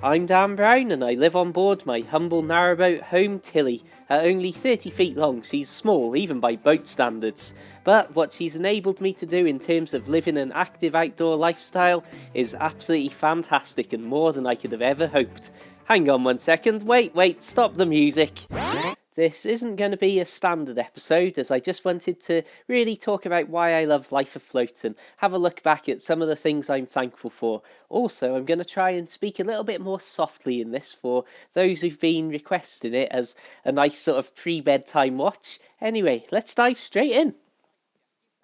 I'm Dan Brown and I live on board my humble narrowboat home Tilly. At only 30 feet long, she's small even by boat standards. But what she's enabled me to do in terms of living an active outdoor lifestyle is absolutely fantastic and more than I could have ever hoped. Hang on 1 second, wait, stop the music. This isn't going to be a standard episode, as I just wanted to really talk about why I love life afloat and have a look back at some of the things I'm thankful for. Also, I'm going to try and speak a little bit more softly in this for those who've been requesting it as a nice sort of pre-bedtime watch. Anyway, let's dive straight in.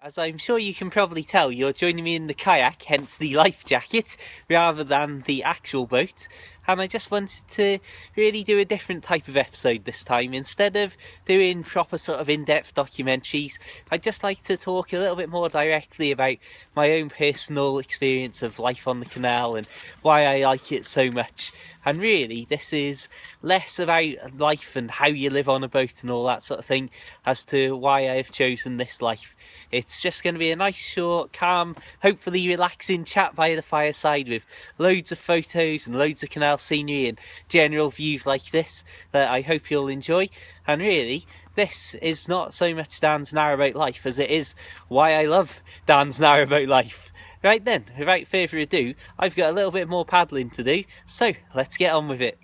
As I'm sure you can probably tell, you're joining me in the kayak, hence the life jacket, rather than the actual boat. And I just wanted to really do a different type of episode this time. Instead of doing proper sort of in-depth documentaries, I'd just like to talk a little bit more directly about my own personal experience of life on the canal and why I like it so much. And really, this is less about life and how you live on a boat and all that sort of thing as to why I have chosen this life. It's just going to be a nice, short, calm, hopefully relaxing chat by the fireside with loads of photos and loads of canal scenery and general views like this that I hope you'll enjoy. And really, this is not so much Dan's narrowboat life as it is why I love Dan's narrowboat life. Right then, without further ado, I've got a little bit more paddling to do, so let's get on with it.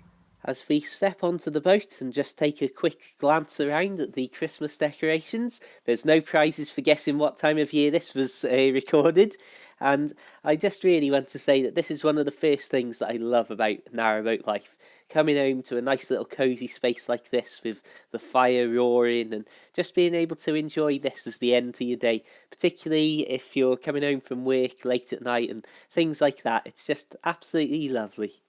As we step onto the boat and just take a quick glance around at the Christmas decorations, there's no prizes for guessing what time of year this was recorded, and I just really want to say that this is one of the first things that I love about narrowboat life. Coming home to a nice little cosy space like this with the fire roaring and just being able to enjoy this as the end to your day, particularly if you're coming home from work late at night and things like that. It's just absolutely lovely.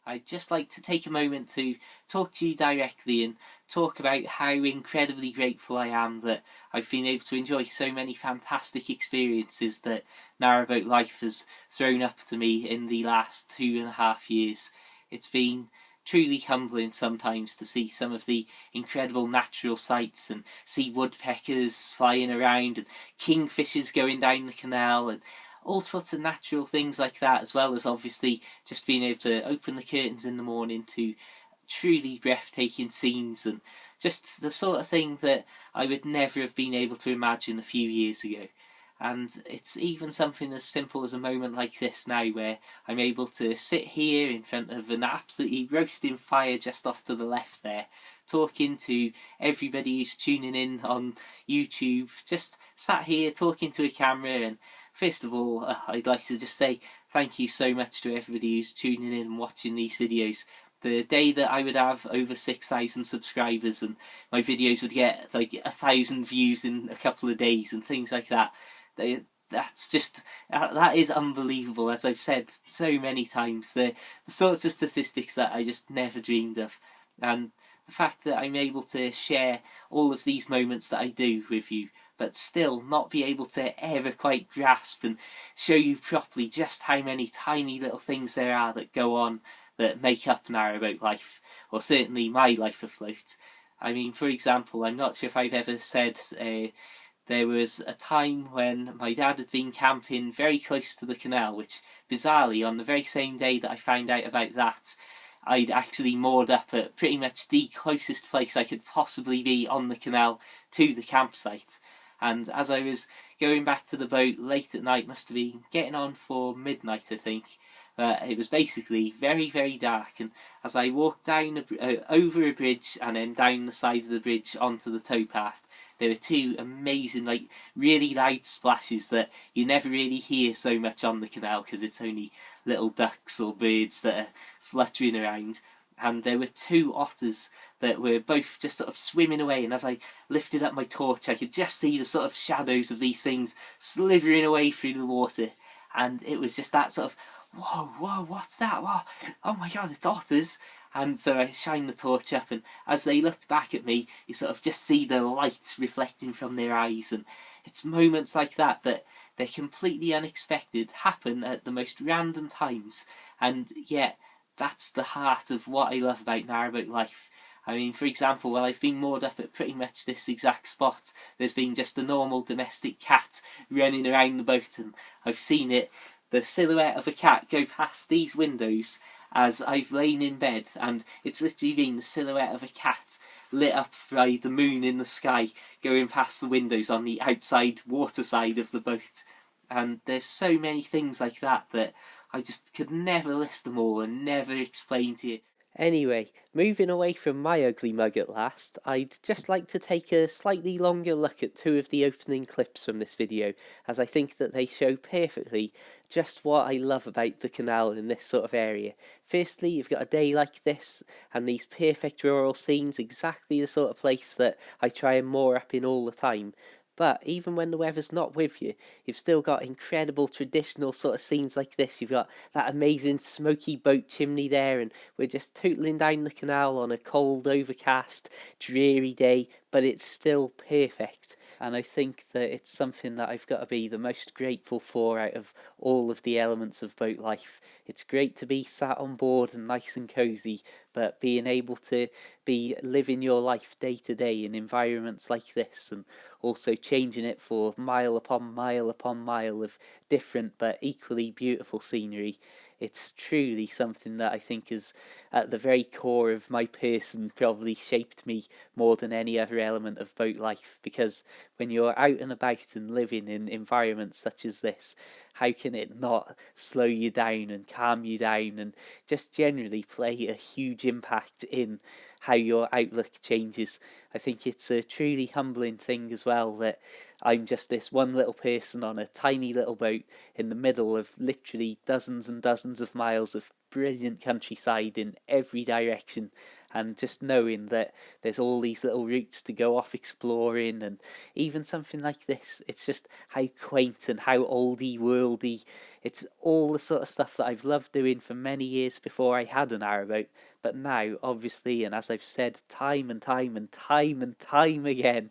I'd just like to take a moment to talk to you directly and talk about how incredibly grateful I am that I've been able to enjoy so many fantastic experiences that narrowboat life has thrown up to me in the last 2.5 years. It's been truly humbling sometimes to see some of the incredible natural sights and see woodpeckers flying around and kingfishers going down the canal and all sorts of natural things like that, as well as obviously just being able to open the curtains in the morning to truly breathtaking scenes and just the sort of thing that I would never have been able to imagine a few years ago. And it's even something as simple as a moment like this now where I'm able to sit here in front of an absolutely roasting fire just off to the left there, talking to everybody who's tuning in on YouTube, just sat here talking to a camera. And first of all, I'd like to just say thank you so much to everybody who's tuning in and watching these videos. The day that I would have over 6,000 subscribers and my videos would get like 1,000 views in a couple of days and things like that, that's just, that is unbelievable. As I've said so many times, the sorts of statistics that I just never dreamed of. And the fact that I'm able to share all of these moments that I do with you, but still not be able to ever quite grasp and show you properly just how many tiny little things there are that go on that make up narrowboat life, or certainly my life afloat. I mean, for example, I'm not sure if I've ever said there was a time when my dad had been camping very close to the canal, which bizarrely, on the very same day that I found out about that, I'd actually moored up at pretty much the closest place I could possibly be on the canal to the campsite. And as I was going back to the boat late at night, must have been getting on for midnight, I think, it was basically very, very dark. And as I walked down over a bridge and then down the side of the bridge onto the towpath, there were two amazing, like, really loud splashes that you never really hear so much on the canal because it's only little ducks or birds that are fluttering around. And there were two otters that were both just sort of swimming away, and as I lifted up my torch I could just see the sort of shadows of these things slithering away through the water, and it was just that sort of, whoa, what's that? Whoa, oh my god, it's otters. And so I shined the torch up, and as they looked back at me, you sort of just see the light reflecting from their eyes. And it's moments like that that they're completely unexpected, happen at the most random times, and yet that's the heart of what I love about narrowboat life. I mean, for example, while I've been moored up at pretty much this exact spot, there's been just a normal domestic cat running around the boat, and I've seen it the silhouette of a cat go past these windows as I've lain in bed, and it's literally been the silhouette of a cat lit up by the moon in the sky going past the windows on the outside water side of the boat. And there's so many things like that that I just could never list them all and never explain to you. Anyway, moving away from my ugly mug at last, I'd just like to take a slightly longer look at two of the opening clips from this video, as I think that they show perfectly just what I love about the canal in this sort of area. Firstly, you've got a day like this, and these perfect rural scenes, exactly the sort of place that I try and moor up in all the time. But even when the weather's not with you, you've still got incredible traditional sort of scenes like this. You've got that amazing smoky boat chimney there, and we're just tootling down the canal on a cold, overcast, dreary day, but it's still perfect. And I think that it's something that I've got to be the most grateful for out of all of the elements of boat life. It's great to be sat on board and nice and cosy, but being able to be living your life day to day in environments like this, and also changing it for mile upon mile upon mile of different but equally beautiful scenery. It's truly something that I think is at the very core of my person, probably shaped me more than any other element of boat life, because when you're out and about and living in environments such as this, how can it not slow you down and calm you down and just generally play a huge impact in how your outlook changes? I think it's a truly humbling thing as well that I'm just this one little person on a tiny little boat in the middle of literally dozens and dozens of miles of brilliant countryside in every direction, and just knowing that there's all these little routes to go off exploring, and even something like this, it's just how quaint and how oldie worldy. It's all the sort of stuff that I've loved doing for many years before I had a narrowboat, but now obviously, and as I've said time and time and time and time again,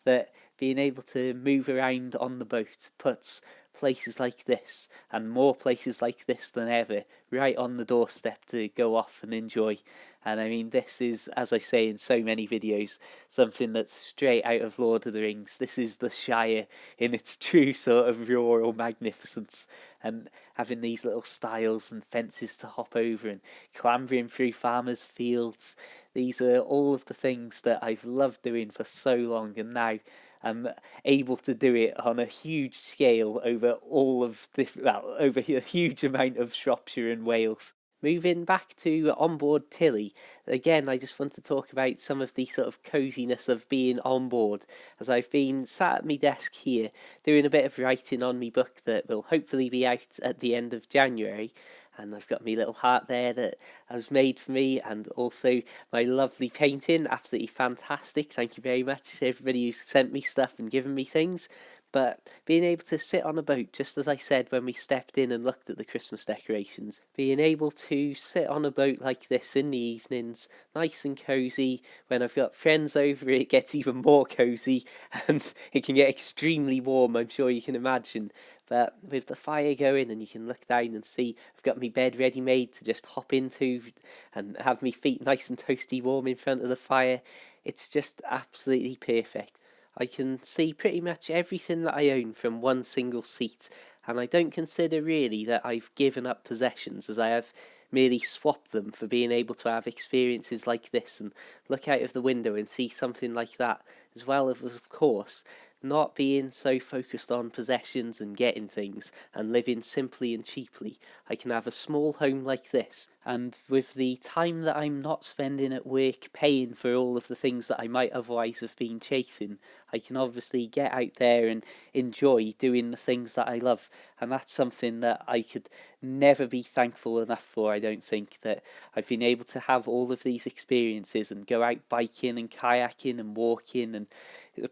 that being able to move around on the boat puts places like this and more places like this than ever right on the doorstep to go off and enjoy. And I mean, this is, as I say in so many videos, something that's straight out of Lord of the Rings. This is the Shire in its true sort of rural magnificence, and having these little stiles and fences to hop over and clambering through farmers' fields. These are all of the things that I've loved doing for so long, and now I'm able to do it on a huge scale over all of over a huge amount of Shropshire and Wales. Moving back to onboard Tilly, again I just want to talk about some of the sort of coziness of being on board, as I've been sat at my desk here doing a bit of writing on my book that will hopefully be out at the end of January. And I've got my little heart there that was made for me, and also my lovely painting, absolutely fantastic. Thank you very much to everybody who's sent me stuff and given me things. But being able to sit on a boat, just as I said when we stepped in and looked at the Christmas decorations, being able to sit on a boat like this in the evenings, nice and cosy. When I've got friends over, it gets even more cosy, and it can get extremely warm, I'm sure you can imagine. But with the fire going, and you can look down and see I've got my bed ready made to just hop into and have my feet nice and toasty warm in front of the fire, it's just absolutely perfect. I can see pretty much everything that I own from one single seat, and I don't consider really that I've given up possessions, as I have merely swapped them for being able to have experiences like this and look out of the window and see something like that, as well as, of course, not being so focused on possessions and getting things and living simply and cheaply. I can have a small home like this, and with the time that I'm not spending at work paying for all of the things that I might otherwise have been chasing, I can obviously get out there and enjoy doing the things that I love. And that's something that I could never be thankful enough for. I don't think that I've been able to have all of these experiences and go out biking and kayaking and walking and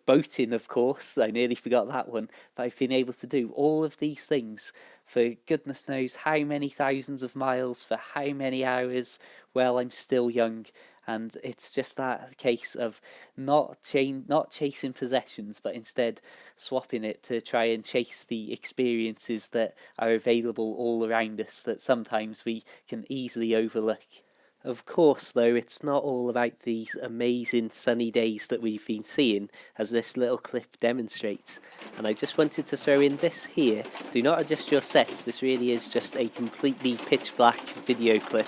boating, of course. I nearly forgot that one. But I've been able to do all of these things for goodness knows how many thousands of miles for how many hours while I'm still young. And it's just that case of not chasing possessions, but instead swapping it to try and chase the experiences that are available all around us that sometimes we can easily overlook. Of course, though, it's not all about these amazing sunny days that we've been seeing, as this little clip demonstrates. And I just wanted to throw in this here. Do not adjust your sets, this really is just a completely pitch black video clip.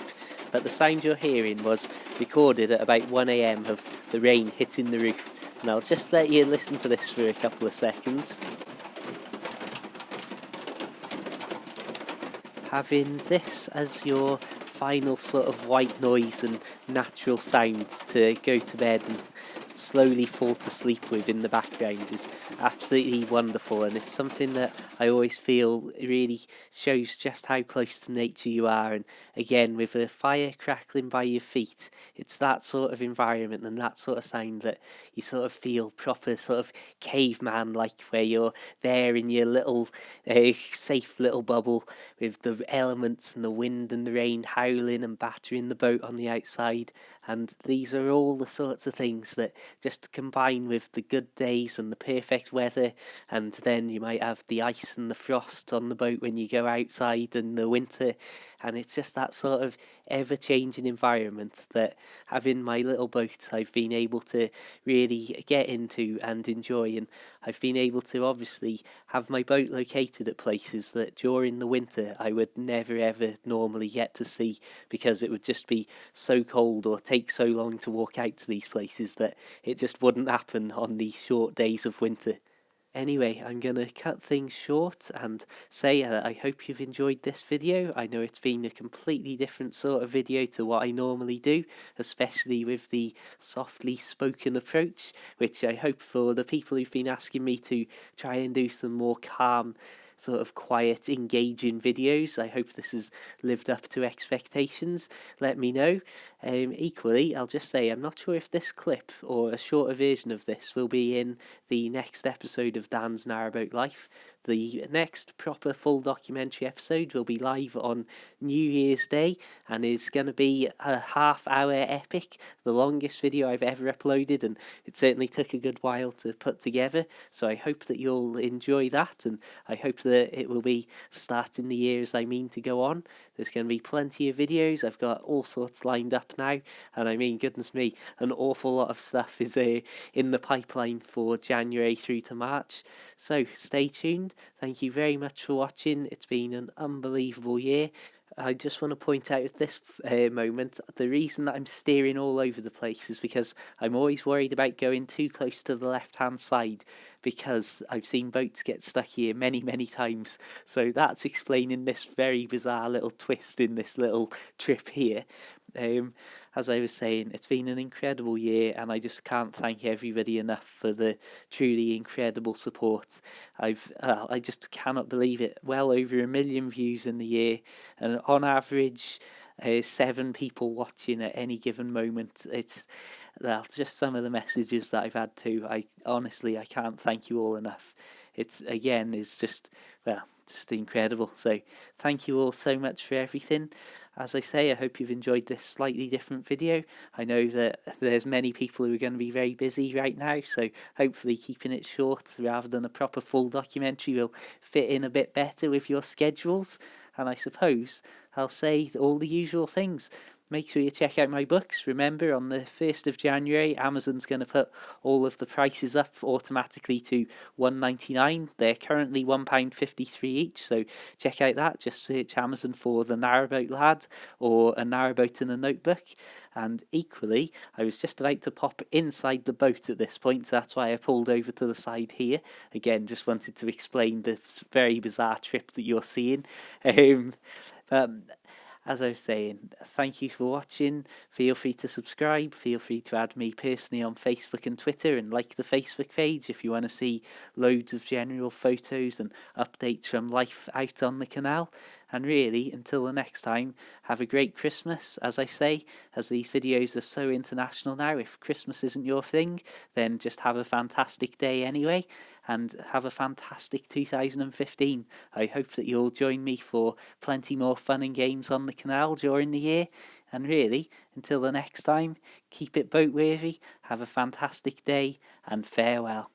But the sound you're hearing was recorded at about 1 AM of the rain hitting the roof. And I'll just let you listen to this for a couple of seconds. Having this as your final sort of white noise and natural sound to go to bed and slowly fall to sleep with in the background is absolutely wonderful, and it's something that I always feel really shows just how close to nature you are. And again, with a fire crackling by your feet, it's that sort of environment and that sort of sound that you sort of feel proper sort of caveman like, where you're there in your little safe little bubble with the elements and the wind and the rain howling and battering the boat on the outside. And these are all the sorts of things that just combine with the good days and the perfect weather, and then you might have the ice and the frost on the boat when you go outside in the winter, and it's just that sort of ever-changing environment that, having my little boat, I've been able to really get into and enjoy. And I've been able to obviously have my boat located at places that during the winter I would never ever normally get to see, because it would just be so cold or take so long to walk out to these places that it just wouldn't happen on these short days of winter. Anyway, I'm going to cut things short and say I hope you've enjoyed this video. I know it's been a completely different sort of video to what I normally do, especially with the softly spoken approach, which I hope for the people who've been asking me to try and do some more calm, sort of quiet, engaging videos. I hope this has lived up to expectations. Let me know. Equally, I'll just say I'm not sure if this clip or a shorter version of this will be in the next episode of Dan's Narrowboat Life. The next proper full documentary episode will be live on New Year's Day and is going to be a half-hour epic, the longest video I've ever uploaded, and it certainly took a good while to put together. So I hope that you'll enjoy that, and I hope that it will be starting the year as I mean to go on. There's going to be plenty of videos. I've got all sorts lined up now, and I mean, goodness me, an awful lot of stuff is in the pipeline for January through to March. So stay tuned. Thank you very much for watching. It's been an unbelievable year. I just want to point out at this moment, the reason that I'm steering all over the place is because I'm always worried about going too close to the left-hand side, because I've seen boats get stuck here many, many times. So that's explaining this very bizarre little twist in this little trip here. As I was saying, it's been an incredible year, and I just can't thank everybody enough for the truly incredible support. I just cannot believe it. Well over 1 million views in the year, and on average, 7 people watching at any given moment. It's just some of the messages that I've had to. I can't thank you all enough. It's just incredible. So thank you all so much for everything. As I say, I hope you've enjoyed this slightly different video. I know that there's many people who are going to be very busy right now, so hopefully keeping it short rather than a proper full documentary will fit in a bit better with your schedules. And I suppose I'll say all the usual things. Make sure you check out my books. Remember, on the 1st of January, Amazon's going to put all of the prices up automatically to £1.99. They're currently £1.53 each, so check out that. Just search Amazon for The Narrowboat Lad or A Narrowboat in a Notebook. And equally, I was just about to pop inside the boat at this point, so that's why I pulled over to the side here. Again, just wanted to explain this very bizarre trip that you're seeing. As I was saying, thank you for watching. Feel free to subscribe. Feel free to add me personally on Facebook and Twitter, and like the Facebook page if you want to see loads of general photos and updates from life out on the canal. And really, until the next time, have a great Christmas. As I say, as these videos are so international now, if Christmas isn't your thing, then just have a fantastic day anyway, and have a fantastic 2015. I hope that you'll join me for plenty more fun and games on the canal during the year. And really, until the next time, keep it boat worthy, have a fantastic day, and farewell.